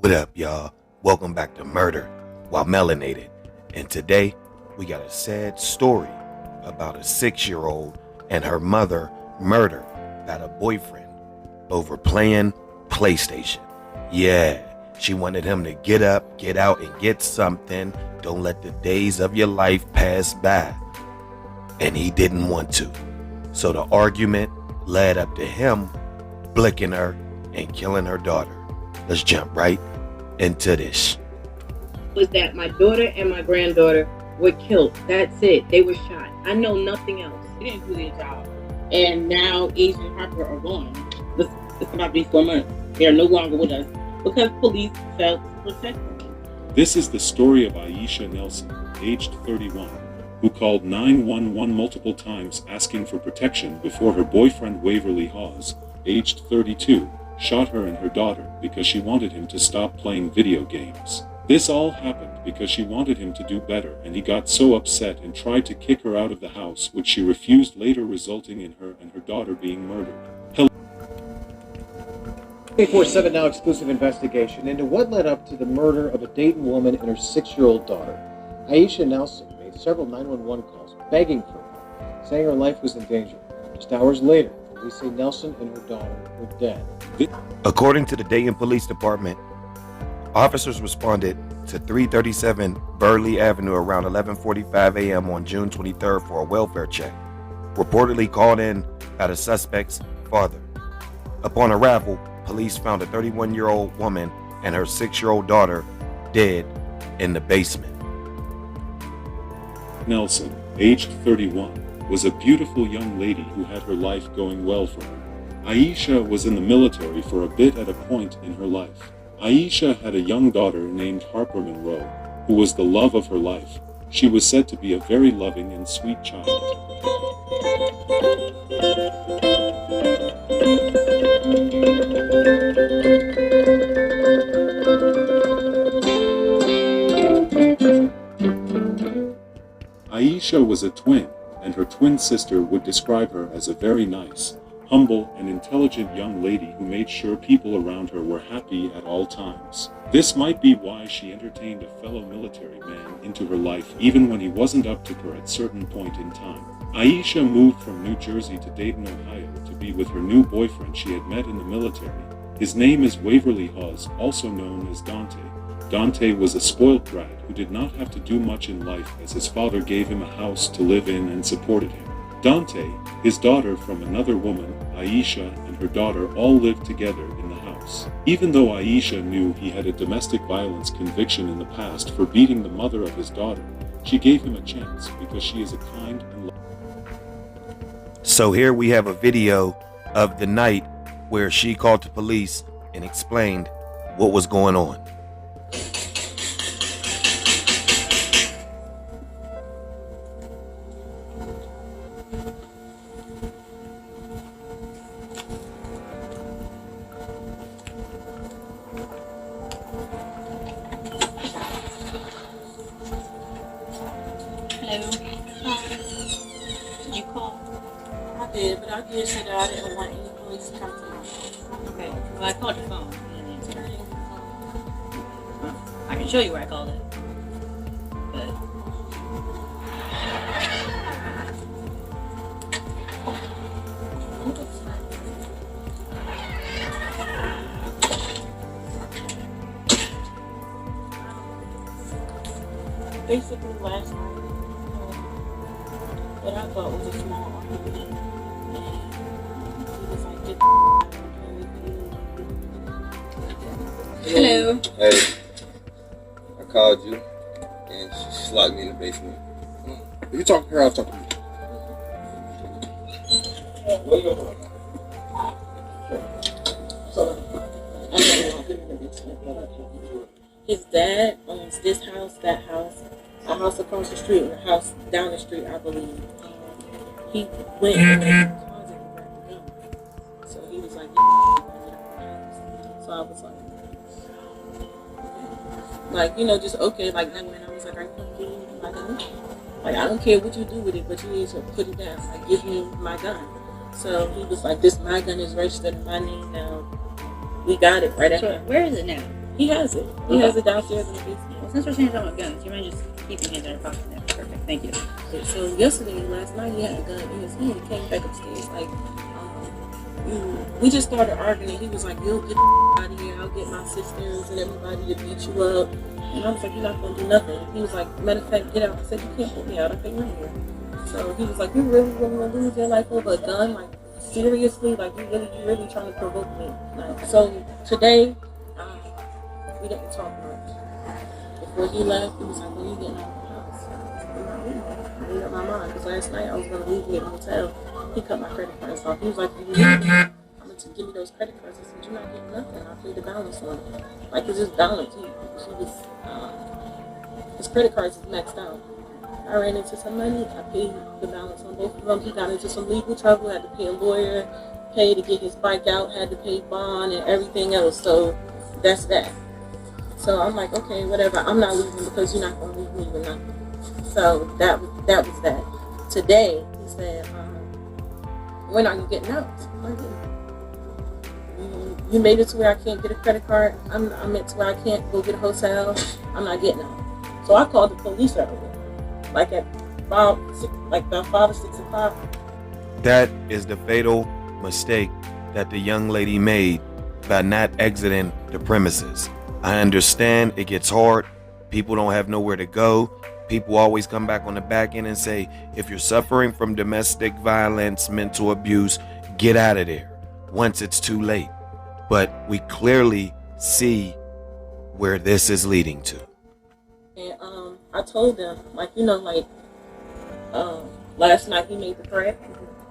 What up, y'all? Welcome back to Murder While Melanated. And today, we got a sad story about a 6-year-old and her mother murdered by a boyfriend over playing PlayStation. Yeah, she wanted him to get up, get out, and get something. Don't let the days of your life pass by. And he didn't want to. So the argument led up to him blicking her and killing her daughter. Let's jump right into this. Was that my daughter and my granddaughter were killed. That's it. They were shot. I know nothing else. They didn't do their job. And now Aisha and Harper are gone. It's about to be 4 months. They are no longer with us because police failed to protect them. This is the story of Aisha Nelson, aged 31, who called 911 multiple times asking for protection before her boyfriend Waverly Hawes, aged 32, shot her and her daughter because she wanted him to stop playing video games. This all happened because she wanted him to do better, and he got so upset and tried to kick her out of the house, which she refused, later resulting in her and her daughter being murdered. 24/7 Now exclusive investigation into what led up to the murder of a Dayton woman and her 6-year-old daughter. Aisha Nelson made several 911 calls begging for help, saying her life was in danger. Just hours later, police say Nelson and her daughter were dead. According to the Dayton Police Department, officers responded to 337 Burley Avenue around 11:45 a.m. on June 23rd for a welfare check, reportedly called in by the suspect's father. Upon arrival, police found a 31-year-old woman and her 6-year-old daughter dead in the basement. Nelson, aged 31, was a beautiful young lady who had her life going well for her. Aisha was in the military for a bit at a point in her life. Aisha had a young daughter named Harper Monroe, who was the love of her life. She was said to be a very loving and sweet child. Aisha was a twin, and her twin sister would describe her as a very nice, humble, and intelligent young lady who made sure people around her were happy at all times. This might be why she entertained a fellow military man into her life even when he wasn't up to her at certain point in time. Aisha moved from New Jersey to Dayton, Ohio to be with her new boyfriend she had met in the military. His name is Waverly Hawes, also known as Dante. Dante was a spoiled brat who did not have to do much in life as his father gave him a house to live in and supported him. Dante, his daughter from another woman, Aisha, and her daughter all lived together in the house. Even though Aisha knew he had a domestic violence conviction in the past for beating the mother of his daughter, she gave him a chance because she is a kind and loving. So here we have a video of the night where she called the police and explained what was going on. Hello. Hi. Did you call? I did, but I did say that I didn't want any police to come to my house. Okay. Well, I called your phone. You didn't answer. Well, I can show you where I called it. But Basically last night, what I thought was a small argument, and he was like, "Get the out of here." hello. Hey, I called you, and she locked me in the basement. You talk to her, I'll talk to you. His dad owns this house, that house, a house across the street, and a house down the street, I believe. He went in the closet and grabbed a gun. So he was like, so I was like, just okay, like, and I was like, are you going to give me my gun? Like, I don't care what you do with it, but you need to put it down. Like, give me my gun. So he was like, my gun is registered in my name now. We got it right at So home. where is it now? He has it. He has it downstairs in the basement. Well, since we're saying about guns, you mind just keeping it in your pocket there? Perfect. Thank you. So last night, he had a gun in his hand. He came back upstairs like, we just started arguing. He was like, "You'll get out of here. I'll get my sisters and everybody to beat you up." And I was like, "You're not gonna do nothing." He was like, "Matter of fact, get out." I said, "You can't put me out. I can't run here." So he was like, "You really gonna lose your life over a gun? Like seriously? Like you really trying to provoke me?" Like, so today, we didn't talk much. Before he left, he was like, "When you getting out of the house?" I'm not leaving. I made up my mind because last night I was gonna leave you at the hotel. He cut my credit cards off. He was like, "You leave me? I'm gonna give me those credit cards." I said, "You're not getting nothing. I paid the balance on it. Like it's just balance." His credit cards is maxed out. I ran into some money. I paid the balance on both of them. He got into some legal trouble. Had to pay a lawyer, pay to get his bike out, had to pay bond and everything else. So that's that. So I'm like, okay, whatever. I'm not leaving because you're not gonna leave me with nothing. So that was that. Today he said, "When are you getting out?" I'm like, "You made it to where I can't get a credit card. I'm meant to where I can't go get a hotel. I'm not getting out." So I called the police earlier, like at about 5 or 6 o'clock. That is the fatal mistake that the young lady made by not exiting the premises. I understand it gets hard. People don't have nowhere to go. People always come back on the back end and say, if you're suffering from domestic violence, mental abuse, get out of there once it's too late. But we clearly see where this is leading to. And I told them, last night he made the threat.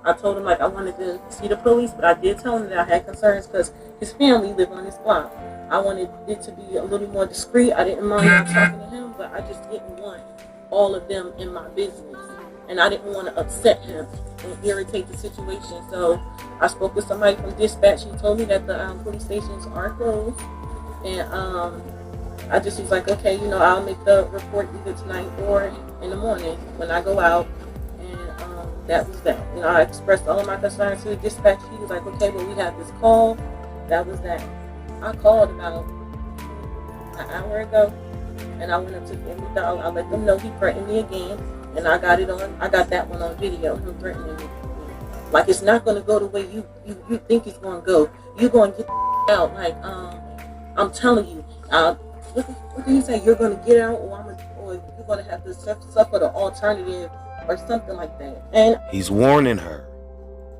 I told him I wanted to see the police, but I did tell him that I had concerns because his family lived on this block. I wanted it to be a little more discreet. I didn't mind talking to him, but I just didn't want all of them in my business. And I didn't want to upset him and irritate the situation. So I spoke with somebody from dispatch. He told me that the police stations are closed. And I just was like, okay, I'll make the report either tonight or in the morning when I go out. And that was that. I expressed all of my concerns to the dispatch. He was like, okay, well, we have this call. That was that. I called about an hour ago, and I went up to him. I let them know he threatened me again, and I got that one on video. Him threatening me, like it's not gonna go the way you think it's gonna go. You're gonna get out. Like I'm telling you. What did he say? You're gonna get out, or you're gonna have to suffer the alternative, or something like that. And he's warning her.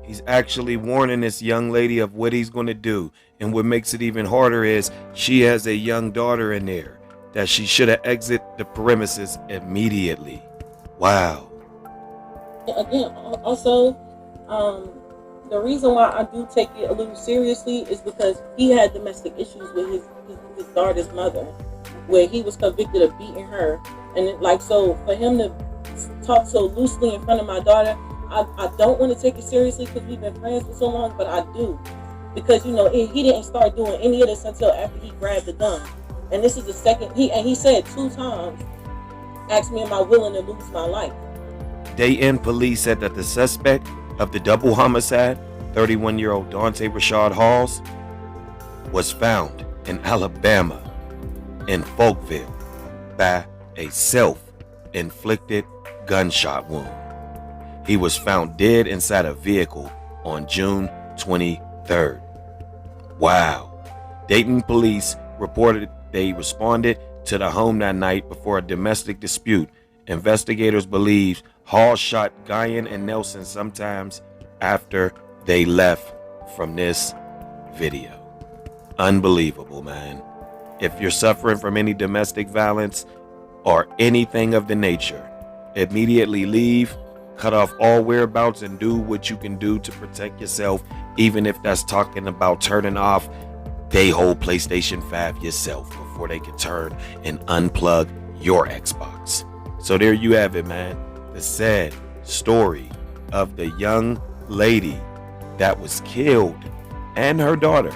He's actually warning this young lady of what he's going to do. And what makes it even harder is she has a young daughter in there that she should have exited the premises immediately. Wow. Again, also, the reason why I do take it a little seriously is because he had domestic issues with his daughter's mother, where he was convicted of beating her. And so for him to talk so loosely in front of my daughter, I don't want to take it seriously because we've been friends for so long, but I do. Because, he didn't start doing any of this until after he grabbed the gun. And this is the second, he said 2 times, asked me, am I willing to lose my life? Dayton police said that the suspect of the double homicide, 31-year-old Dante Rashad Halls, was found in Alabama, in Folkville, by a self-inflicted gunshot wound. He was found dead inside a vehicle on June 23rd. Wow. Dayton police reported they responded to the home that night before a domestic dispute. Investigators believe Hall shot Guyan and Nelson sometimes after they left from this video. Unbelievable, man. If you're suffering from any domestic violence or anything of the nature, immediately leave. Cut off all whereabouts and do what you can do to protect yourself, even if that's talking about turning off they whole PlayStation 5 yourself before they can turn and unplug your Xbox. So there you have it, man. The sad story of the young lady that was killed and her daughter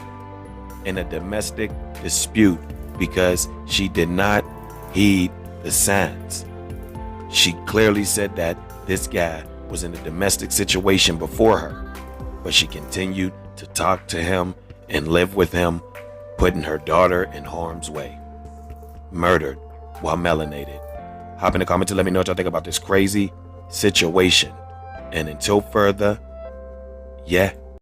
in a domestic dispute because she did not heed the signs. She clearly said that this guy was in a domestic situation before her, but she continued to talk to him and live with him, putting her daughter in harm's way. Murdered while melanated. Hop in the comments and let me know what y'all think about this crazy situation. And until further, yeah,